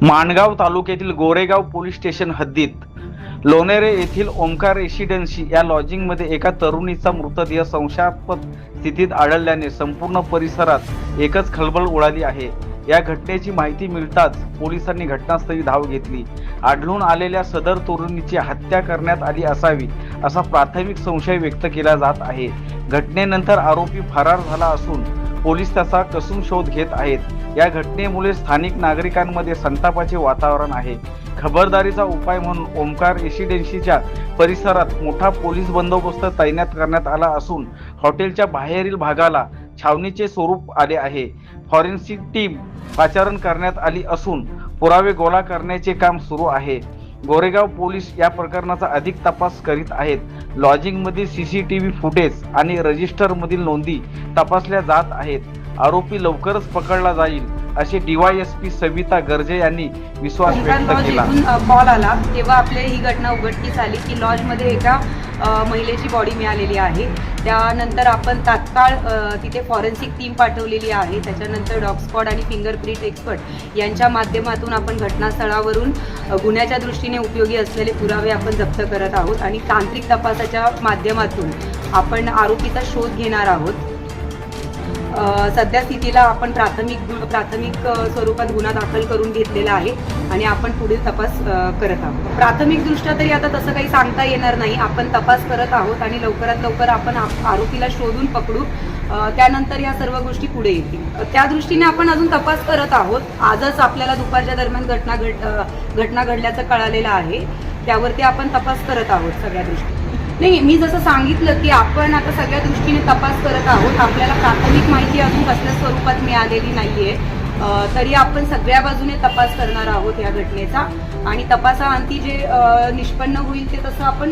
माणगाव तालुक्यातील Goregaon police station हद्दीत लोणेरे येथील ओंकार रेसिडेन्सी या लॉजिंगमध्ये एका तरुणीचा मृतदेह संशयास्पद स्थितीत आढळल्याने संपूर्ण परिसरात एकच खळबळ उडाली आहे। या घटनेची माहिती मिळताच पोलिसांनी घटनास्थळी धाव घेतली। आढळून आलेल्या सदर तरुणीची हत्या करण्यात आली असावी असा प्राथमिक संशय व्यक्त केला जात आहे। घटनेनंतर आरोपी फरार झाला असून पोलीस त्याचा कसून शोध घेत आहेत। या घटनेमुळे स्थानिक नागरिकांमध्ये संतापाचे वातावरण आहे। खबरदारीचा उपाय म्हणून ओंकार रेसिडेन्सीच्या परिसरात मोठा पोलीस बंदोबस्त तैनात करण्यात आला असून हॉटेलच्या बाहेरील भागाला छावणीचे स्वरूप आले आहे। फॉरेन्सिक टीम पाचारण करण्यात आली असून पुरावे गोळा करण्याचे काम सुरू आहे। गोरेगाव पोलीस या प्रकरणाचा अधिक तपास करीत आहेत। लॉजिंगमधील सीसीटीव्ही फुटेज आणि रजिस्टर मधील नोंदी तपासल्या जात आहेत। आरोपी लवकरच पकडला जाईल असे डीवायएसपी सविता गर्जे यांनी विश्वास व्यक्त केला। कॉल आला तेव्हा आपल्या ही घटना उघडकीस आली की लॉजमध्ये एका महिलेची बॉडी मिळालेली आहे। त्यानंतर आपण तात्काळ तिथे फॉरेन्सिक टीम पाठवलेली आहे। त्याच्यानंतर डॉग स्क्वॉड आणि फिंगरप्रिंट एक्सपर्ट यांच्या माध्यमातून आपण घटनास्थळावरून गुन्ह्याच्या दृष्टीने उपयोगी असलेले पुरावे आपण जप्त करत आहोत आणि तांत्रिक तपासाच्या माध्यमातून आपण आरोपीचा शोध घेणार आहोत। सध्या स्थितीला आपण प्राथमिक स्वरूपात गुन्हा दाखल करून घेतलेला आहे आणि आपण पुढील तपास करत आहोत। प्राथमिक दृष्ट्या तरी आता तसं काही सांगता येणार नाही। आपण तपास करत आहोत आणि लवकरात लवकर आपण आरोपीला शोधून पकडू। त्यानंतर या सर्व गोष्टी पुढे येतील। त्या दृष्टीने आपण अजून तपास करत आहोत। आजच आपल्याला दुपारच्या दरम्यान घटना घडल्याचं कळालेलं आहे। त्यावरती आपण तपास करत आहोत सगळ्या दृष्टीने। नाही, मी जसं सांगितलं की आपण आता सगळ्या दृष्टीने तपास करत आहोत। आपल्याला प्राथमिक माहिती अजून कसल्या स्वरूपात मिळालेली नाहीये, तरी आपण सगळ्या बाजूने तपास करणार आहोत या घटनेचा आणि तपासाअंती जे निष्पन्न होईल ते तसं आपण